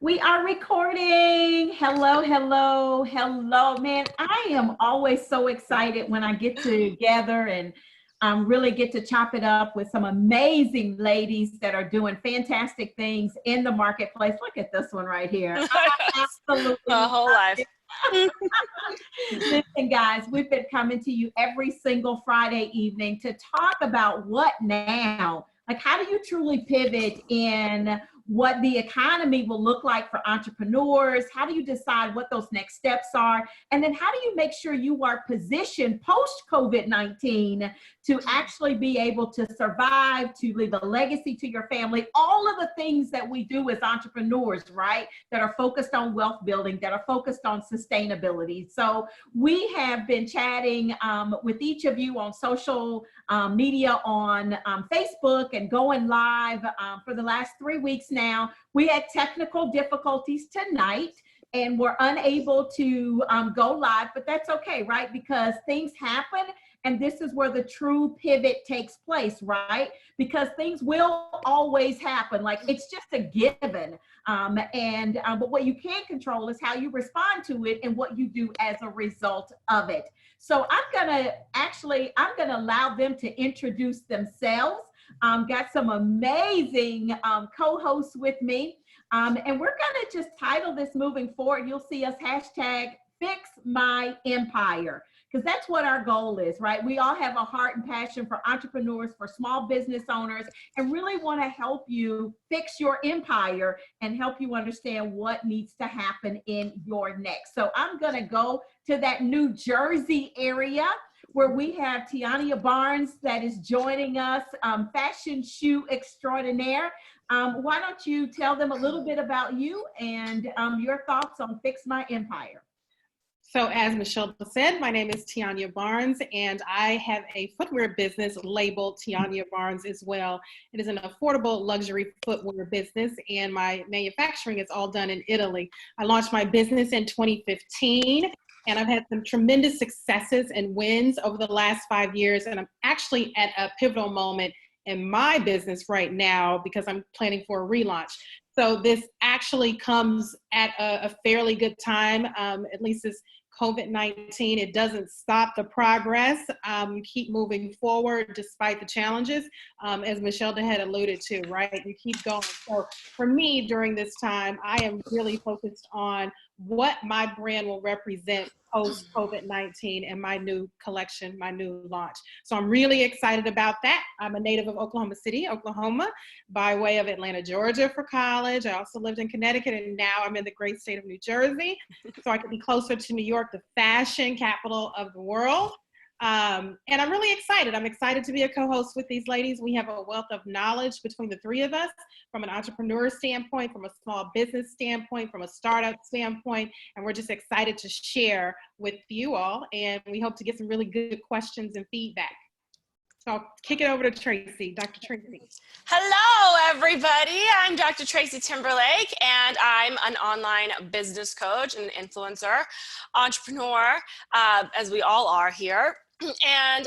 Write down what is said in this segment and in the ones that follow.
We are recording. Hello, hello, hello, man. I am always so excited when I get together and really get to chop it up with some amazing ladies that are doing fantastic things in the marketplace. Look at this one right here. I absolutely A whole life. Listen, guys, we've been coming to you every single Friday evening to talk about what now? Like, how do you truly pivot in what the economy will look like for entrepreneurs? How do you decide what those next steps are? And then how do you make sure you are positioned post COVID-19 to actually be able to survive, to leave a legacy to your family? All of the things that we do as entrepreneurs, right? That are focused on wealth building, that are focused on sustainability. So we have been chatting with each of you on social media, on Facebook, and going live for the last 3 weeks now. We had technical difficulties tonight and we're unable to go live, but that's okay, right? Because things happen, and this is where the true pivot takes place, right? Because things will always happen. Like, it's just a given. But what you can control is how you respond to it and what you do as a result of it. So I'm gonna allow them to introduce themselves. Got some amazing co-hosts with me. And we're gonna just title this moving forward. You'll see us hashtag Fix My Empire, because that's what our goal is, right? We all have a heart and passion for entrepreneurs, for small business owners, and really want to help you fix your empire and help you understand what needs to happen in your next. So I'm going to go to that New Jersey area where we have Tiania Barnes that is joining us, fashion shoe extraordinaire. Why don't you tell them a little bit about you and your thoughts on Fix My Empire? So as Michelle said, my name is Tiania Barnes, and I have a footwear business labeled Tiania Barnes as well. It is an affordable luxury footwear business, and my manufacturing is all done in Italy. I launched my business in 2015, and I've had some tremendous successes and wins over the last 5 years, and I'm actually at a pivotal moment in my business right now because I'm planning for a relaunch. So this actually comes at a fairly good time, at least as COVID-19, it doesn't stop the progress. You keep moving forward despite the challenges, as Michelle had alluded to, right? You keep going. So for me, during this time, I am really focused on what my brand will represent post COVID-19 and my new collection, my new launch. So I'm really excited about that. I'm a native of Oklahoma City, Oklahoma, by way of Atlanta, Georgia for college. I also lived in Connecticut, and now I'm in the great state of New Jersey. So I could be closer to New York, the fashion capital of the world. And I'm really excited. I'm excited to be a co-host with these ladies. We have a wealth of knowledge between the three of us, from an entrepreneur standpoint, from a small business standpoint, from a startup standpoint, and we're just excited to share with you all. And we hope to get some really good questions and feedback. So I'll kick it over to Tracy, Dr. Tracy. Hello, everybody. I'm Dr. Tracy Timberlake, and I'm an online business coach and influencer, entrepreneur, as we all are here. And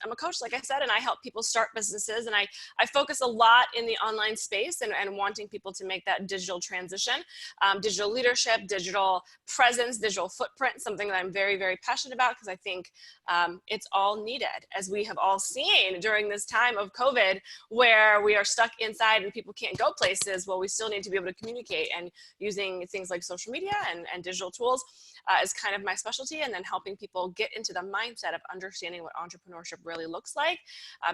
I'm a coach, like I said, and I help people start businesses, and I focus a lot in the online space and wanting people to make that digital transition, digital leadership, digital presence, digital footprint, something that I'm very, very passionate about because I think it's all needed, as we have all seen during this time of COVID where we are stuck inside and people can't go places. Well, we still need to be able to communicate, and using things like social media and digital tools is kind of my specialty, and then helping people get into the mindset of understanding what entrepreneurship really looks like,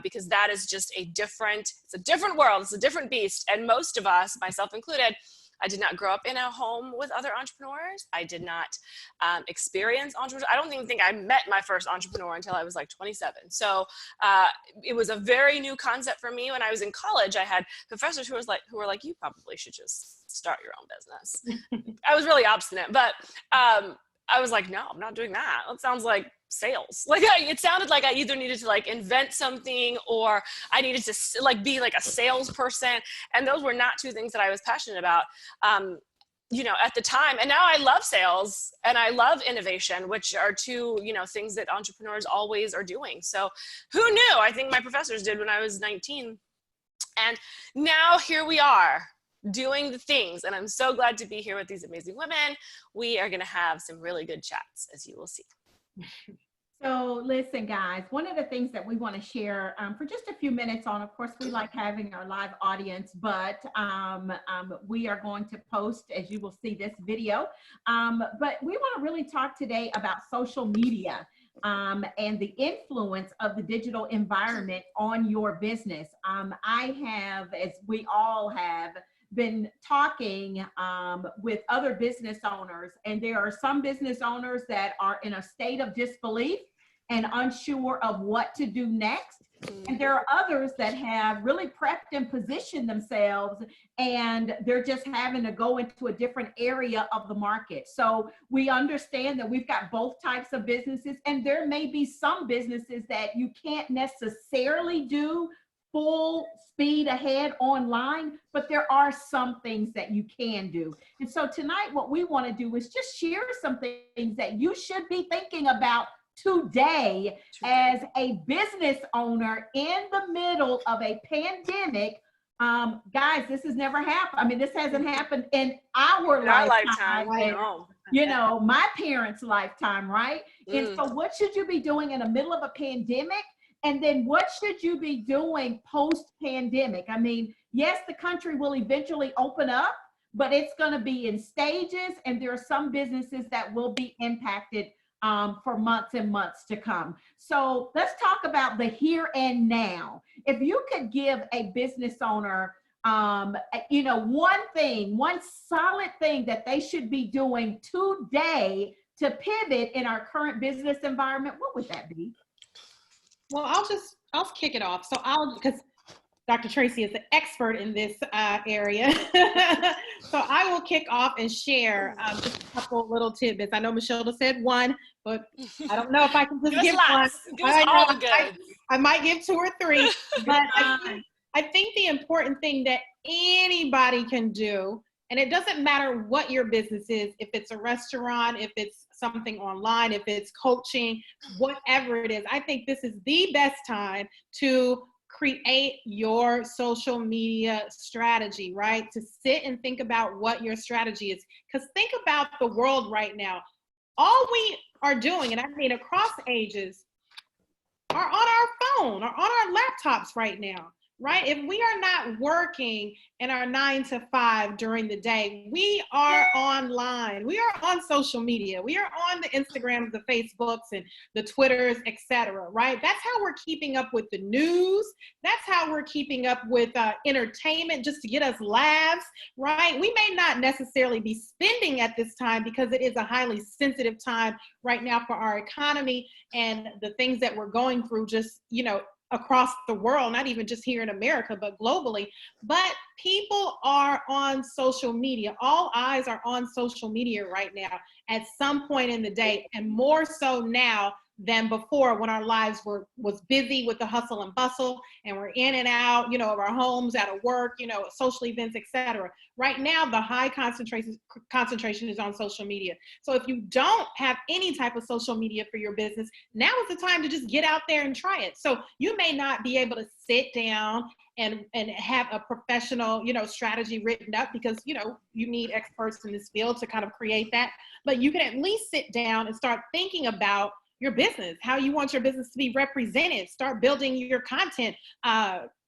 because that is just it's a different world, it's a different beast. And most of us, myself included, I did not grow up in a home with other entrepreneurs. I did not experience entrepreneurs. I don't even think I met my first entrepreneur until I was like 27. So it was a very new concept for me. When I was in college, I had professors who were like, you probably should just start your own business. I was really obstinate, but I was like, no, I'm not doing that. That sounds like sales. Like, it sounded like I either needed to like invent something or I needed to like be like a salesperson. And those were not two things that I was passionate about, you know, at the time. And now I love sales and I love innovation, which are two, you know, things that entrepreneurs always are doing. So who knew? I think my professors did when I was 19. And now here we are. doing the things. And I'm so glad to be here with these amazing women. We are going to have some really good chats, as you will see. So listen, guys, one of the things that we want to share for just a few minutes on, of course, we like having our live audience, but we are going to post, as you will see, this video. But we want to really talk today about social media and the influence of the digital environment on your business. I have, as we all have, been talking with other business owners, and there are some business owners that are in a state of disbelief and unsure of what to do next. And there are others that have really prepped and positioned themselves, and they're just having to go into a different area of the market. So we understand that we've got both types of businesses, and there may be some businesses that you can't necessarily do full speed ahead online, but there are some things that you can do. And so tonight, what we want to do is just share some things that you should be thinking about today as a business owner in the middle of a pandemic. Guys, this has never happened. I mean, this hasn't happened in our lifetime. Right? You know, my parents' lifetime, right? And so what should you be doing in the middle of a pandemic? And then what should you be doing post-pandemic? I mean, yes, the country will eventually open up, but it's going to be in stages, and there are some businesses that will be impacted for months and months to come. So let's talk about the here and now. If you could give a business owner, you know, one solid thing that they should be doing today to pivot in our current business environment, what would that be? Well, I'll kick it off. So because Dr. Tracy is the expert in this area. So I will kick off and share just a couple little tidbits. I know Michelle said one, but I don't know if I can just give one. I might give two or three, but I think the important thing that anybody can do, and it doesn't matter what your business is, if it's a restaurant, if it's something online, if it's coaching, whatever it is, I think this is the best time to create your social media strategy, right? To sit and think about what your strategy is. Because think about the world right now. All we are doing, and I mean across ages, are on our phone or on our laptops right now, right? If we are not working in our 9 to 5 during the day, we are online. We are on social media. We are on the Instagrams, the Facebooks, and the Twitters, etc. Right? That's how we're keeping up with the news. That's how we're keeping up with entertainment, just to get us laughs, right? We may not necessarily be spending at this time because it is a highly sensitive time right now for our economy and the things that we're going through, just, you know, across the world, not even just here in America, but globally. But people are on social media. All eyes are on social media right now at some point in the day, and more so now than before, when our lives was busy with the hustle and bustle, and we're in and out, you know, of our homes, out of work, you know, social events, etc. Right now, the high concentration is on social media. So if you don't have any type of social media for your business, now is the time to just get out there and try it. So you may not be able to sit down and have a professional, you know, strategy written up, because, you know, you need experts in this field to kind of create that. But you can at least sit down and start thinking about your business, how you want your business to be represented, start building your content,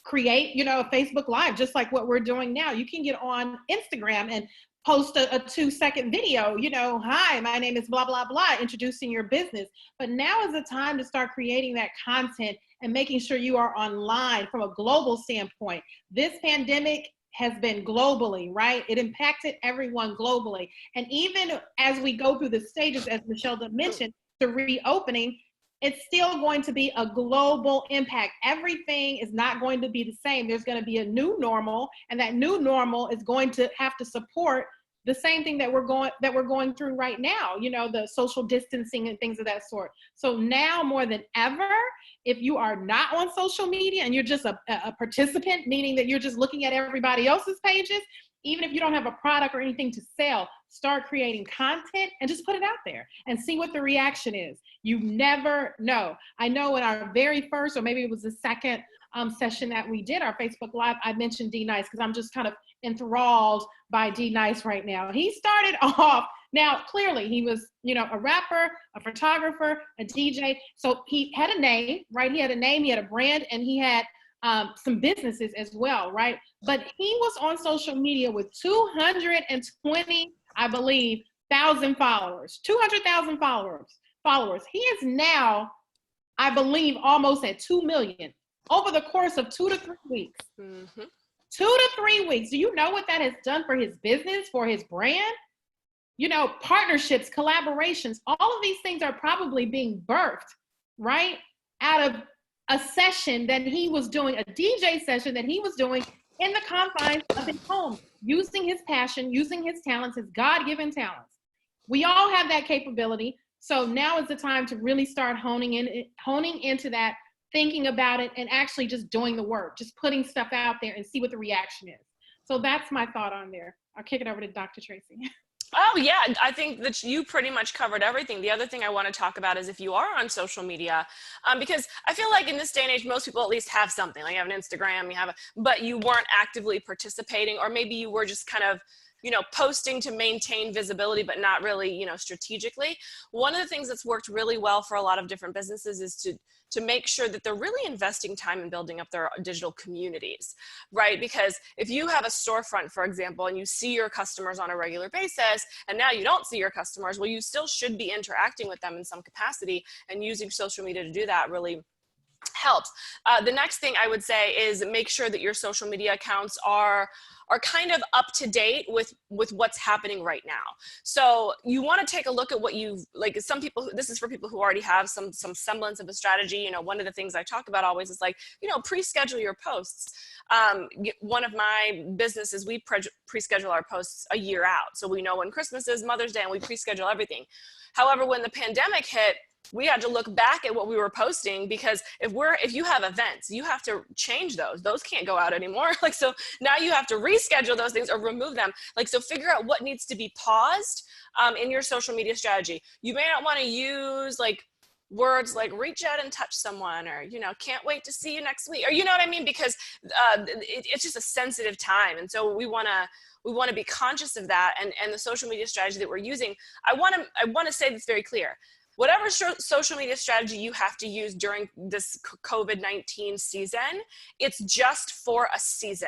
create, you know, a Facebook Live, just like what we're doing now. You can get on Instagram and post a 2-second video, you know, hi, my name is blah, blah, blah, introducing your business. But now is the time to start creating that content and making sure you are online from a global standpoint. This pandemic has been globally, right? It impacted everyone globally. And even as we go through the stages, as Michelle mentioned, the reopening, it's still going to be a global impact. Everything is not going to be the same. There's going to be a new normal, and that new normal is going to have to support the same thing that we're going through right now, you know, the social distancing and things of that sort. So now more than ever, if you are not on social media and you're just a participant, meaning that you're just looking at everybody else's pages, even if you don't have a product or anything to sell, start creating content and just put it out there and see what the reaction is. You never know. I know in our very first, or maybe it was the second session that we did, our Facebook Live, I mentioned D Nice because I'm just kind of enthralled by D Nice right now. He started off, now clearly he was, a rapper, a photographer, a DJ. So he had a name, right? He had a name, he had a brand, and he had some businesses as well, right? But he was on social media with 220, I believe, 1,000 followers, 200,000 followers. He is now, I believe, almost at 2 million over the course of 2 to 3 weeks. Mm-hmm. 2 to 3 weeks. Do you know what that has done for his business, for his brand? Partnerships, collaborations, all of these things are probably being birthed, right? Out of a session that he was doing, a DJ session that he was doing in the confines of his home, using his passion, using his talents, his God-given talents. We all have that capability. So now is the time to really start honing into that, thinking about it, and actually just doing the work, just putting stuff out there and see what the reaction is. So that's my thought on there. I'll kick it over to Dr. Tracy. Oh yeah, I think that you pretty much covered everything. The other thing I want to talk about is if you are on social media, because I feel like in this day and age, most people at least have something. Like you have an Instagram, but you weren't actively participating, or maybe you were just kind of, posting to maintain visibility, but not really, strategically. One of the things that's worked really well for a lot of different businesses is to make sure that they're really investing time in building up their digital communities, right? Because if you have a storefront, for example, and you see your customers on a regular basis, and now you don't see your customers, well, you still should be interacting with them in some capacity, and using social media to do that really helps. The next thing I would say is make sure that your social media accounts are kind of up to date with what's happening right now. So you want to take a look at what some people, this is for people who already have some semblance of a strategy. One of the things I talk about always is pre-schedule your posts. One of my businesses, we pre-schedule our posts a year out. So we know when Christmas is, Mother's Day, and we pre-schedule everything. However, when the pandemic hit, we had to look back at what we were posting, because if you have events, you have to change those can't go out anymore. So now you have to reschedule those things or remove them. So figure out what needs to be paused in your social media strategy. You may not want to use words like reach out and touch someone, or can't wait to see you next week, or you know what I mean, because it's just a sensitive time. And so we want to be conscious of that, and the social media strategy that we're using. I want to say this very clear. Whatever social media strategy you have to use during this COVID-19 season, it's just for a season,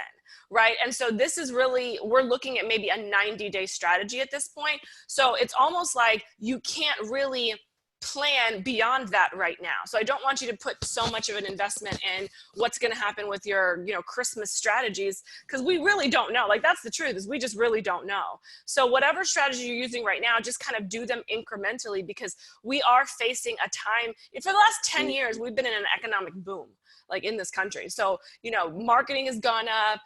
right? And so this is really, we're looking at maybe a 90-day strategy at this point. So it's almost like you can't really plan beyond that right now. So I don't want you to put so much of an investment in what's going to happen with your, Christmas strategies, because we really don't know. That's the truth, is we just really don't know. So whatever strategy you're using right now, just kind of do them incrementally, because we are facing a time, for the last 10 years, we've been in an economic boom, in this country. So, marketing has gone up,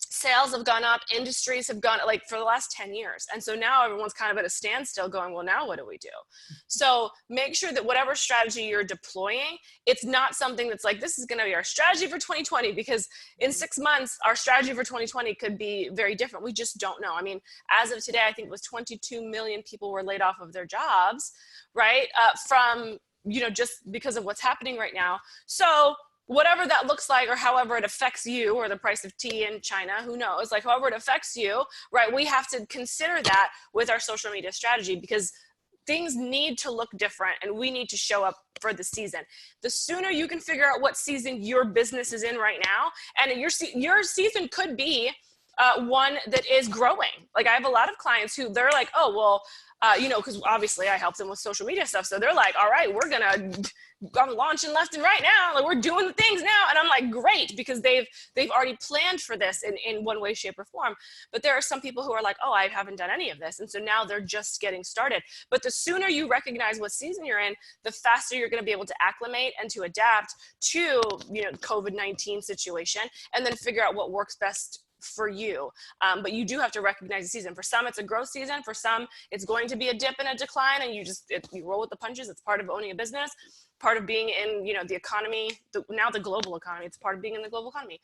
sales have gone up, industries have gone for the last 10 years. And so now everyone's kind of at a standstill going, well, now what do we do? So make sure that whatever strategy you're deploying, it's not something that's this is going to be our strategy for 2020, because in 6 months, our strategy for 2020 could be very different. We just don't know. I mean, as of today, I think it was 22 million people were laid off of their jobs, right? From, just because of what's happening right now. So whatever that looks like, or however it affects you, or the price of tea in China, who knows, however it affects you, right? We have to consider that with our social media strategy, because things need to look different, and we need to show up for the season. The sooner you can figure out what season your business is in right now, and your season could be one that is growing. I have a lot of clients who they're like, oh, well, because obviously I help them with social media stuff. So they're like, all right, I'm launching left and right now. We're doing the things now. And I'm like, great, because they've already planned for this in one way, shape, or form. But there are some people who are like, oh, I haven't done any of this. And so now they're just getting started. But the sooner you recognize what season you're in, the faster you're going to be able to acclimate and to adapt to, COVID-19 situation, and then figure out what works best for you. But you do have to recognize the season. For some, it's a growth season. For some, it's going to be a dip and a decline, and you roll with the punches. It's part of owning a business, part of being in, the economy, now the global economy. It's part of being in the global economy.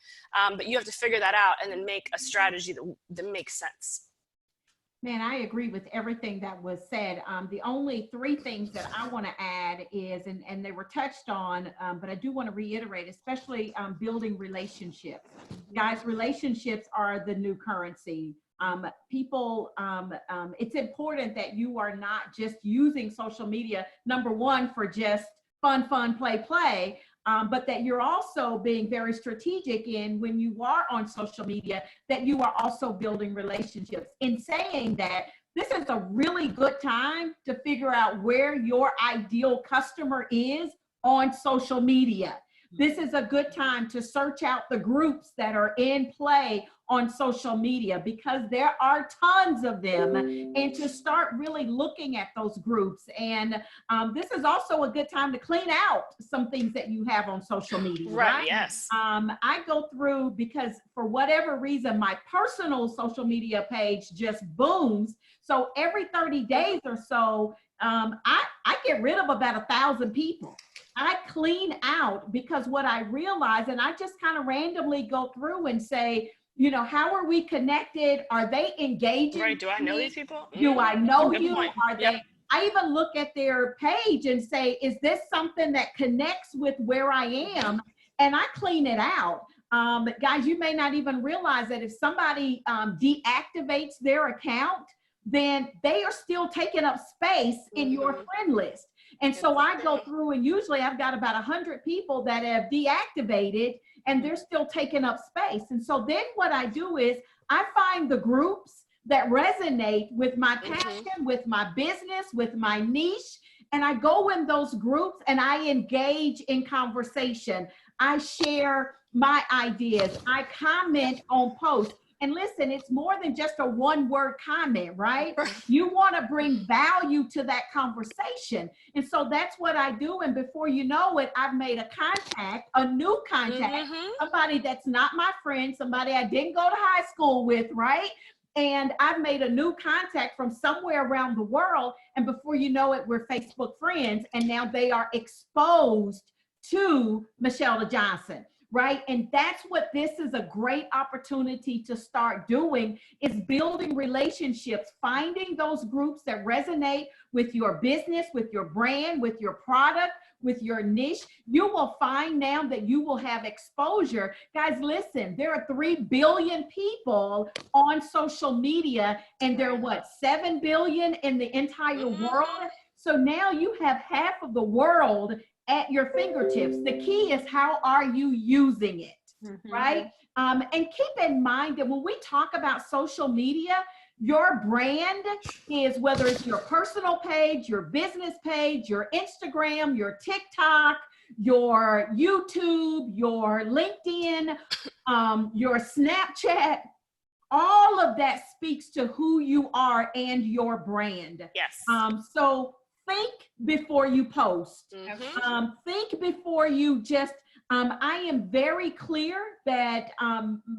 But you have to figure that out and then make a strategy that makes sense. Man, I agree with everything that was said. The only three things that I want to add is, and they were touched on, but I do want to reiterate, especially building relationships. Guys, relationships are the new currency. It's important that you are not just using social media, number one, for just fun, play, but that you're also being very strategic in when you are on social media, that you are also building relationships. In saying that, this is a really good time to figure out where your ideal customer is on social media. This is a good time to search out the groups that are in play on social media, because there are tons of them, and to start really looking at those groups. And this is also a good time to clean out some things that you have on social media. Right, yes. I go through, because for whatever reason, my personal social media page just booms. So every 30 days or so, I get rid of about 1,000 people. I clean out, because what I realize, and I just kind of randomly go through and say, you know, how are we connected? Are they engaging? Right. Do I know these people? Do I know you? Point. Are they? I even look at their page and say, is this something that connects with where I am? And I clean it out. Guys, you may not even realize that if somebody deactivates their account, then they are still taking up space in your friend list. And so I go through, and usually I've got about 100 people that have deactivated, and they're still taking up space. And so then what I do is I find the groups that resonate with my passion, with my business, with my niche, and I go in those groups and I engage in conversation. I share my ideas. I comment on posts. And listen, it's more than just a one-word comment, right? You want to bring value to that conversation. And so that's what I do. And before you know it, I've made a contact, a new contact, somebody that's not my friend, somebody I didn't go to high school with, right? And I've made a new contact from somewhere around the world. And before you know it, we're Facebook friends. And now they are exposed to Michelle Johnson. Right? And that's what this is a great opportunity to start doing, is building relationships, finding those groups that resonate with your business, with your brand, with your product, with your niche. You will find now that you will have exposure. Guys, listen, there are 3 billion people on social media, and there are what, 7 billion in the entire world? So now you have half of the world at your fingertips. The key is, how are you using it, right? And keep in mind that when we talk about social media, your brand is, whether it's your personal page, your business page, your Instagram, your TikTok, your YouTube, your LinkedIn, your Snapchat, all of that speaks to who you are and your brand. Yes. So think before you post. Think before you just, I am very clear that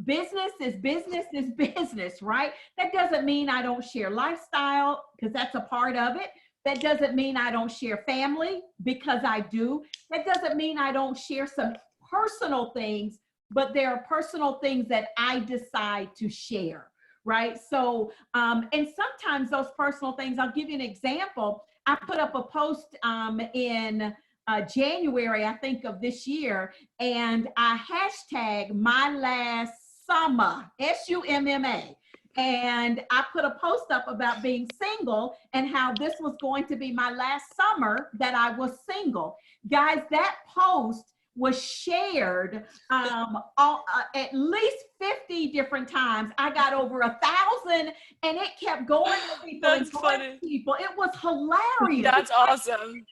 business is business, right? That doesn't mean I don't share lifestyle, because that's a part of it. That doesn't mean I don't share family, because I do. That doesn't mean I don't share some personal things, but there are personal things that I decide to share, right? So, and sometimes those personal things, I'll give you an example. I put up a post in January, I think, of this year, and I hashtag my last summer, SUMMA. And I put a post up about being single and how this was going to be my last summer that I was single. Guys, that post was shared at least 50 different times. I got over 1,000, and it kept going to people. That's funny. People. It was hilarious. That's awesome.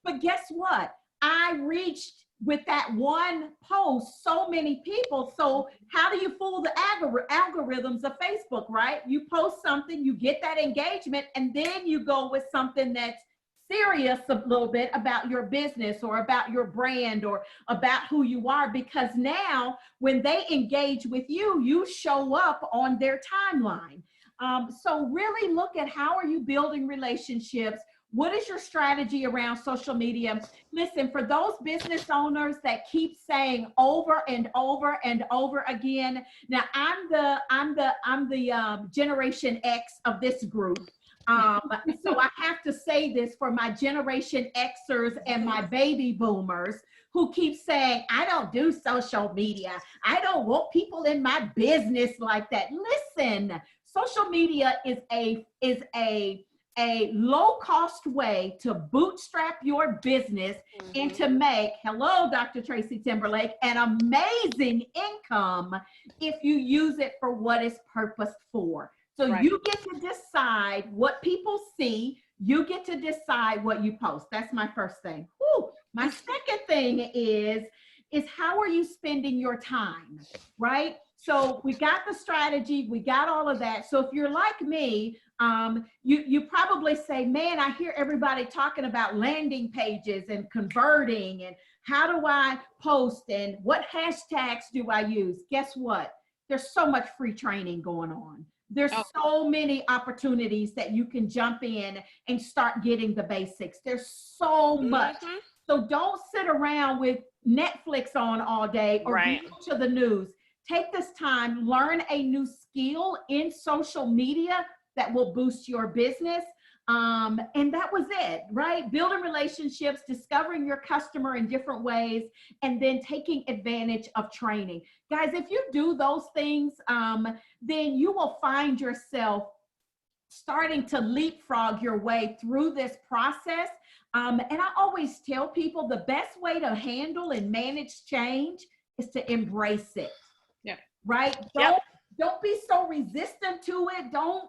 But guess what? I reached, with that one post, so many people. So how do you fool the algorithms of Facebook, right? You post something, you get that engagement, and then you go with something that's serious a little bit about your business or about your brand or about who you are, because now when they engage with you, you show up on their timeline. So really look at, how are you building relationships? What is your strategy around social media? Listen, for those business owners that keep saying over and over and over again, now I'm the Generation X of this group. So I have to say this for my Generation Xers and my baby boomers who keep saying, I don't do social media. I don't want people in my business like that. Listen, social media is a low cost way to bootstrap your business and to make, hello, Dr. Tracy Timberlake, an amazing income if you use it for what it's purposed for. So you get to decide what people see. You get to decide what you post. That's my first thing. Whew. My second thing is how are you spending your time, right? So we got the strategy, we got all of that. So if you're like me, you probably say, man, I hear everybody talking about landing pages and converting and how do I post and what hashtags do I use? Guess what? There's so much free training going on. There's so many opportunities that you can jump in and start getting the basics. There's so much. So don't sit around with Netflix on all day or to the news. Take this time, learn a new skill in social media that will boost your business. And that was it, right? Building relationships, discovering your customer in different ways, and then taking advantage of training. Guys, if you do those things, then you will find yourself starting to leapfrog your way through this process. And I always tell people the best way to handle and manage change is to embrace it. Yeah. Right? Don't be so resistant to it. Don't,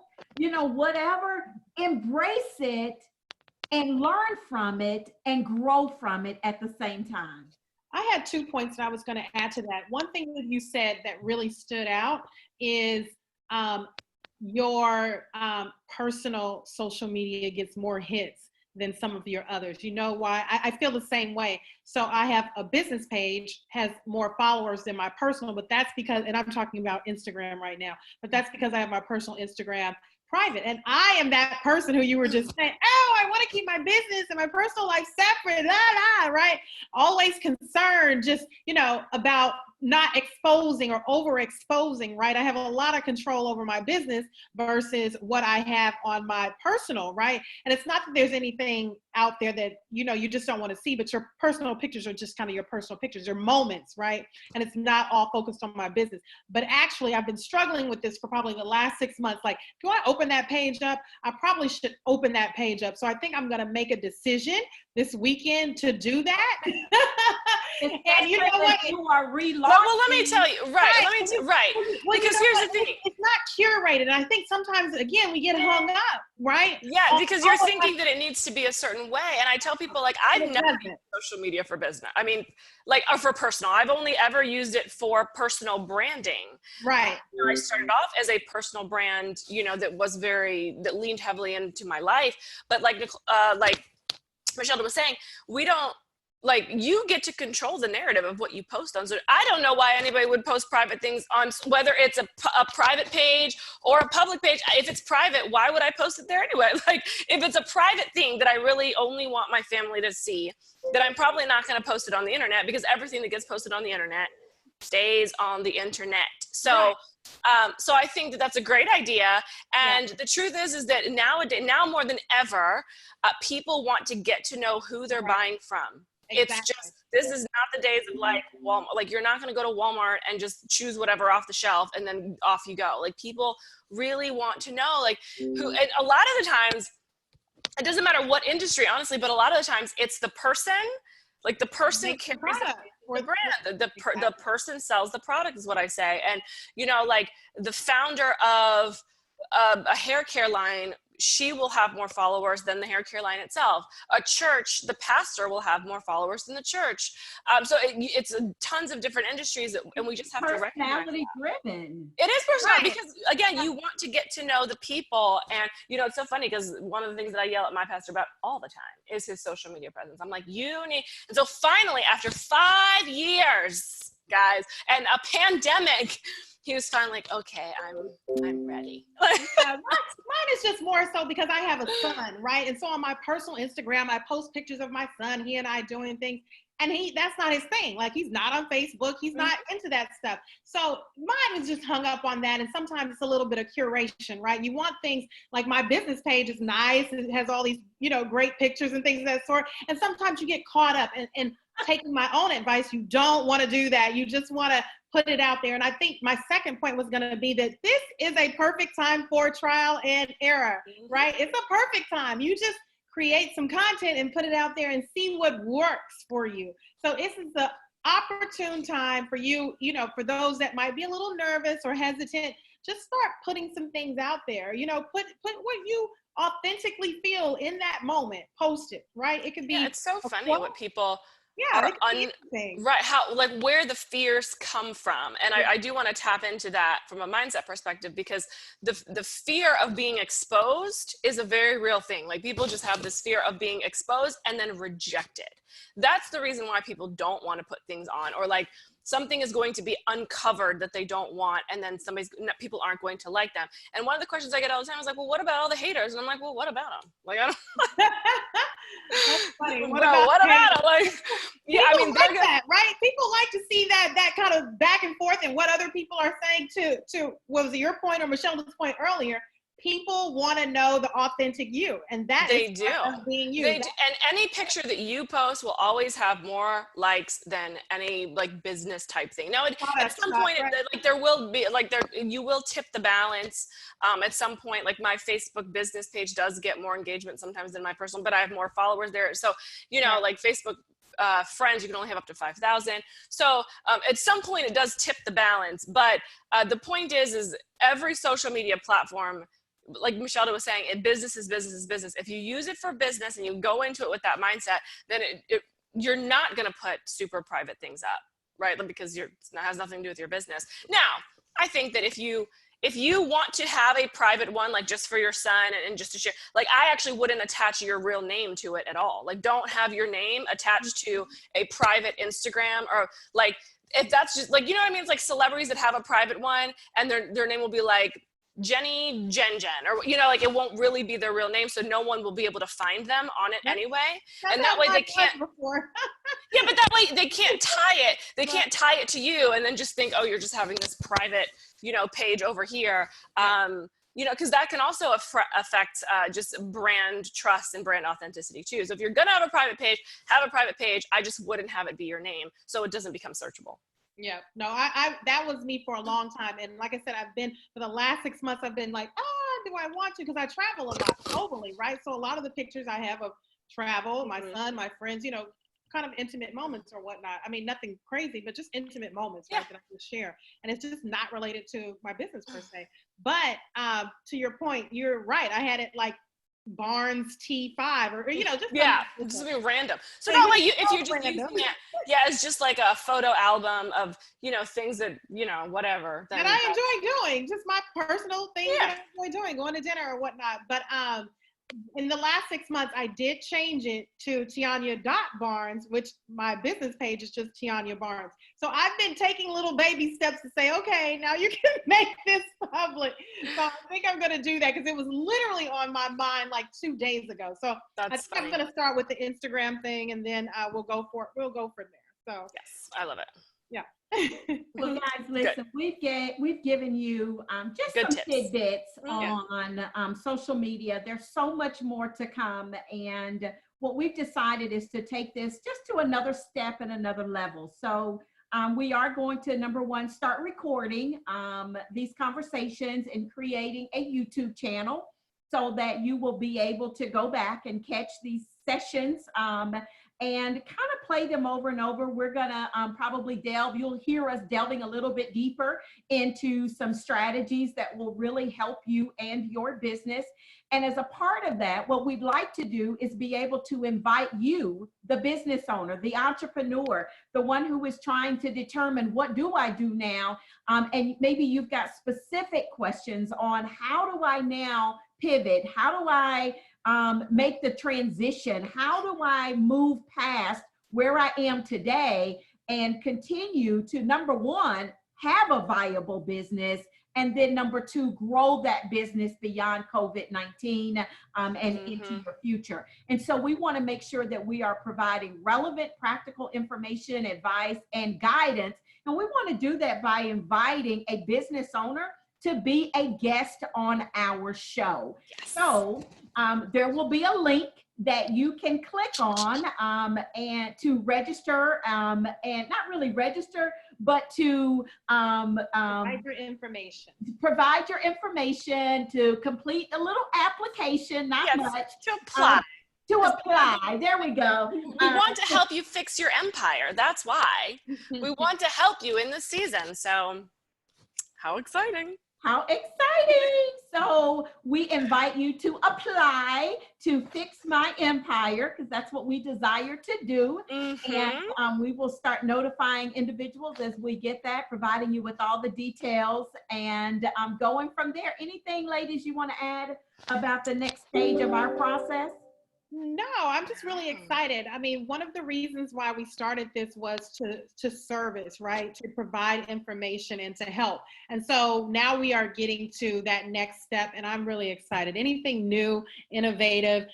whatever. Embrace it and learn from it and grow from it at the same time. I had 2 points that I was going to add to that. One thing that you said that really stood out is your personal social media gets more hits than some of your others. You know why? I feel the same way. So I have a business page, has more followers than my personal, but that's because, and I'm talking about Instagram right now, but that's because I have my personal Instagram private. And I am that person who you were just saying, oh, I want to keep my business and my personal life separate, right? Always concerned just, about not exposing or overexposing, right? I have a lot of control over my business versus what I have on my personal, right? And it's not that there's anything out there that, you just don't want to see, but your personal pictures are just kind of your personal pictures, your moments, right? And it's not all focused on my business. But actually, I've been struggling with this for probably the last 6 months. Like, do I open that page up? I probably should open that page up. So I think I'm going to make a decision this weekend to do that. And you know what? You are relaunching. Well, let me tell you, right. Well, because here's the thing. It's not curated. And I think sometimes, again, we get hung up, right? Yeah, because you're thinking that it needs to be a certain way. And I tell people, like, I've never used social media for business. I mean, or for personal. I've only ever used it for personal branding. Right. I started off as a personal brand, that leaned heavily into my life. But like Michelle was saying, you get to control the narrative of what you post on. So I don't know why anybody would post private things on, whether it's a private page or a public page. If it's private, why would I post it there anyway? Like, if it's a private thing that I really only want my family to see, then I'm probably not going to post it on the internet, because everything that gets posted on the internet stays on the internet. So, so I think that that's a great idea. And the truth is that now more than ever, people want to get to know who they're buying from. Exactly. It's just, this is not the days of like Walmart. Like, you're not going to go to Walmart and just choose whatever off the shelf and then off you go. Like, people really want to know, like, who, and a lot of the times, it doesn't matter what industry, honestly, but a lot of the times it's the person, like the person carries the brand, the person sells the product is what I say. And, like the founder of a hair care line, she will have more followers than the hair care line itself. A church, the pastor will have more followers than the church. So it's tons of different industries, and we just have to recognize personality driven. It is personality, because again, you want to get to know the people. And it's so funny, because one of the things that I yell at my pastor about all the time is his social media presence. I'm like, you need, and so finally, after 5 years guys. And a pandemic, he was finally like, okay, I'm ready. Mine is just more so because I have a son, right? And so on my personal Instagram, I post pictures of my son, he and I doing things. And that's not his thing. Like, he's not on Facebook. He's not into that stuff. So mine is just hung up on that. And sometimes it's a little bit of curation, right? You want things like my business page is nice. It has all these, great pictures and things of that sort. And sometimes you get caught up in taking my own advice. You don't want to do that. You just want to put it out there. And I think my second point was going to be that this is a perfect time for trial and error, right? It's a perfect time. You just create some content and put it out there and see what works for you. So this is the opportune time for you, for those that might be a little nervous or hesitant, just start putting some things out there. Put what you authentically feel in that moment. Post it, right? It could be. Yeah, it's so funny what people are right, how, like, where the fears come from. And I do want to tap into that from a mindset perspective, because the fear of being exposed is a very real thing. Like, people just have this fear of being exposed and then rejected. That's the reason why people don't want to put things on, or like something is going to be uncovered that they don't want, and then people aren't going to like them. And one of the questions I get all the time is like, well, what about all the haters? And I'm like, well, what about them? Like, I don't That's funny. What about them? Like, yeah, people I mean, like that, right? People like to see that kind of back and forth and what other people are saying to what was it, your point or Michelle's point earlier? People want to know the authentic you, and that they is do. Being you. They do. And any picture that you post will always have more likes than any like business type thing. Now, at some point, right, like there will be you will tip the balance. At some point, like my Facebook business page does get more engagement sometimes than my personal, but I have more followers there. So like Facebook friends, you can only have up to 5,000. So at some point, it does tip the balance. But the point is every social media platform, like Michelle was saying, business is business is business. If you use it for business and you go into it with that mindset, then you're not going to put super private things up, right? Because it has nothing to do with your business. Now, I think that if you want to have a private one, like just for your son and just to share, like I actually wouldn't attach your real name to it at all. Like, don't have your name attached to a private Instagram, or like, if that's just like, you know what I mean? It's like celebrities that have a private one and their name will be like Jenny Jen, or like it won't really be their real name, so no one will be able to find them on it anyway. And that way they can't yeah, but that way they can't tie it. They can't tie it to you and then just think, oh, you're just having this private, page over here. Because that can also affect just brand trust and brand authenticity too. So if you're gonna have a private page, have a private page. I just wouldn't have it be your name, so it doesn't become searchable. Yeah, no, I that was me for a long time. And like I said, for the last 6 months, I've been like, do I want to? Because I travel a lot globally, right? So a lot of the pictures I have of travel, my son, my friends, kind of intimate moments or whatnot. I mean, nothing crazy, but just intimate moments, right, that I can share. And it's just not related to my business per se. But to your point, you're right. I had it like Barnes T5 or just something random. So that way, if you're just using it, it's just like a photo album of things that whatever that I enjoy doing, just my personal things that I enjoy doing, going to dinner or whatnot. But in the last 6 months, I did change it to Tianya.Barnes, which my business page is just Tianya Barnes. So I've been taking little baby steps to say, okay, now you can make this public. So I think I'm going to do that because it was literally on my mind like 2 days ago. So I think I'm going to start with the Instagram thing, and then we'll go from there. So yes, I love it. Yeah. Well, guys, listen, we've given you just good some tips. tidbits on social media. There's so much more to come, and what we've decided is to take this just to another step and another level. So we are going to, number one, start recording these conversations and creating a YouTube channel so that you will be able to go back and catch these sessions and kind of play them over and over. We're gonna probably you'll hear us delving a little bit deeper into some strategies that will really help you and your business. And as a part of that, what we'd like to do is be able to invite you, the business owner, the entrepreneur, the one who is trying to determine what do I do now? And maybe you've got specific questions on how do I now pivot? How do I make the transition? How do I move past where I am today and continue to, number one, have a viable business, and then number two, grow that business beyond COVID-19 and into your future. And so we want to make sure that we are providing relevant, practical information, advice, and guidance. And we want to do that by inviting a business owner to be a guest on our show. Yes. So there will be a link that you can click on and to register and not really register, but to provide your information. Provide your information, to complete a little application, not much. To apply. To apply. There we go. We want to help you fix your empire. That's why. We want to help you in this season. So how exciting. How exciting. So we invite you to apply to Fix My Empire, because that's what we desire to do. And we will start notifying individuals as we get that, providing you with all the details, and going from there. Anything, ladies, you want to add about the next stage of our process? No, I'm just really excited. I mean, one of the reasons why we started this was to service, right? To provide information and to help. And so now we are getting to that next step, and I'm really excited. Anything new, innovative,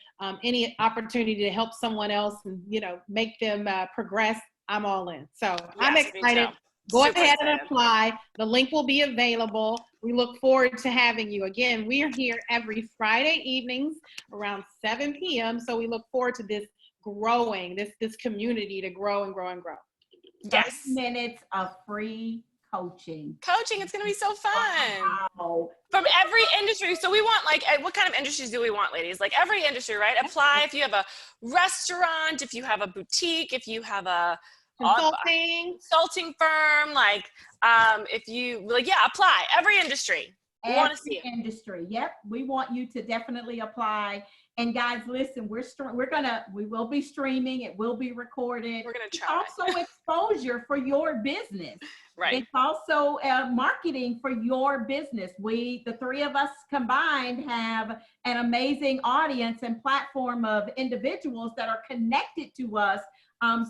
any opportunity to help someone else and, you know, make them progress, I'm all in. So yes, I'm excited. Go ahead and apply. The link will be available. We look forward to having you. Again, we are here every Friday evenings around 7 p.m. So we look forward to this growing, this community to grow and grow and grow. Yes. 30 minutes of free coaching. It's going to be so fun. Wow. From every industry. So we want, like, what kind of industries do we want, ladies? Like every industry, right? Apply if you have a restaurant, if you have a boutique, if you have a consulting firm, like if you apply. Every industry. We want to see it. Industry. Yep. We want you to definitely apply. And guys, listen, we will be streaming. It will be recorded. We're gonna try. It's also exposure for your business. Right. It's also marketing for your business. The three of us combined have an amazing audience and platform of individuals that are connected to us.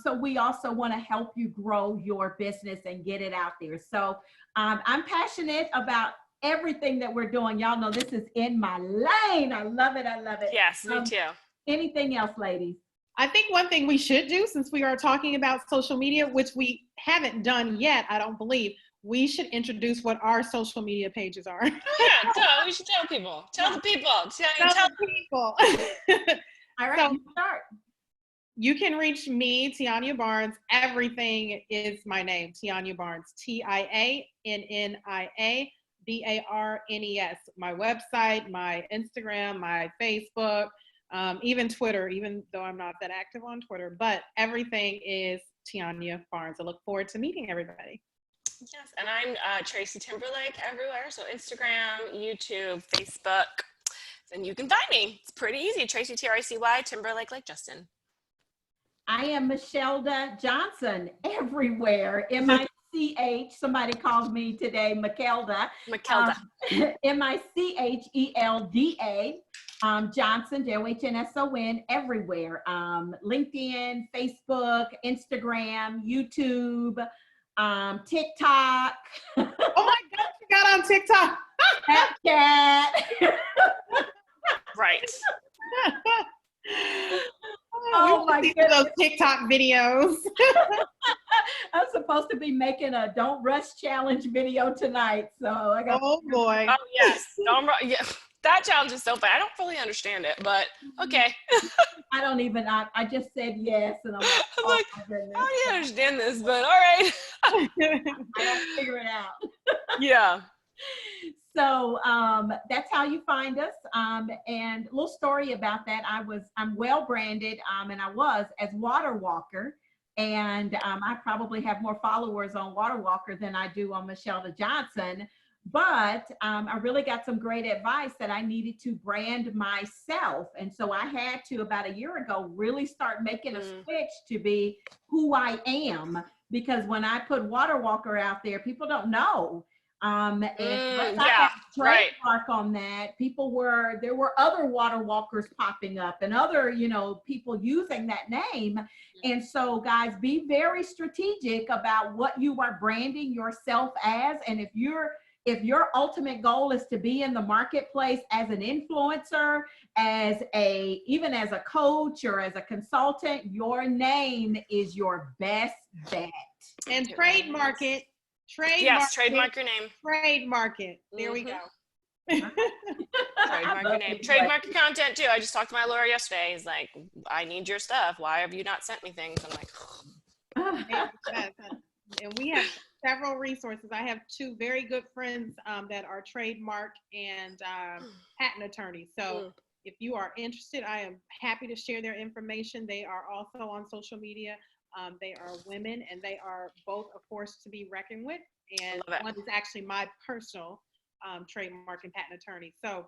So we also want to help you grow your business and get it out there. So I'm passionate about everything that we're doing. Y'all know this is in my lane. I love it. I love it. Yes, me too. Anything else, ladies? I think one thing we should do, since we are talking about social media, which we haven't done yet, I don't believe, we should introduce what our social media pages are. Yeah, we should tell people. Tell the people. Tell the people. All right, you start. You can reach me, Tiania Barnes. Everything is my name, Tiania Barnes. TIANNIA BARNES. My website, my Instagram, my Facebook, even Twitter, even though I'm not that active on Twitter, but everything is Tiania Barnes. I look forward to meeting everybody. Yes, and I'm Tracy Timberlake everywhere. So Instagram, YouTube, Facebook, and you can find me. It's pretty easy. Tracy, TRACY, Timberlake like Justin. I am Michelda Johnson everywhere. M-I-C-H. Somebody called me today, Michelda. M-I-C-H-E-L-D-A. Johnson, J-O-H-N-S-O-N, everywhere. LinkedIn, Facebook, Instagram, YouTube, TikTok. Oh my God, you got on TikTok. Snapchat. Right. Oh my goodness. Those TikTok videos. I'm supposed to be making a Don't Rush Challenge video tonight. So I got. Oh boy. Oh yes. Yeah. That challenge is so fun. I don't fully understand it, but okay. I just said yes. And I'm like, my goodness. How do you understand this? But all right. I don't figure it out. Yeah. So that's how you find us. And a little story about that. I'm well branded, and I was as Water Walker. And I probably have more followers on Water Walker than I do on Michelda Johnson. But I really got some great advice that I needed to brand myself. And so I had to, about a year ago, really start making a switch to be who I am. Because when I put Water Walker out there, people don't know. I have Right. trademark on that, there were other water walkers popping up and other, people using that name. And so guys, be very strategic about what you are branding yourself as. And if your ultimate goal is to be in the marketplace as an influencer, even as a coach or as a consultant, your name is your best bet. And trademark it. Yes, trademark your name. Trademark it. There we go. Trademark your name. Trademark your content too. I just talked to my lawyer yesterday. He's like, I need your stuff. Why have you not sent me things? I'm like, and we have several resources. I have two very good friends that are trademark and patent attorneys. So if you are interested, I am happy to share their information. They are also on social media. They are women, and they are both a force to be reckoned with. And one is actually my personal trademark and patent attorney. So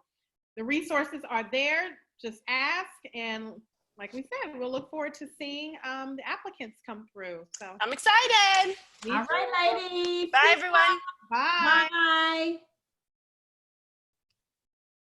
the resources are there. Just ask, and like we said, we'll look forward to seeing the applicants come through. So I'm excited. All right, ladies. Bye, everyone. Bye. Bye.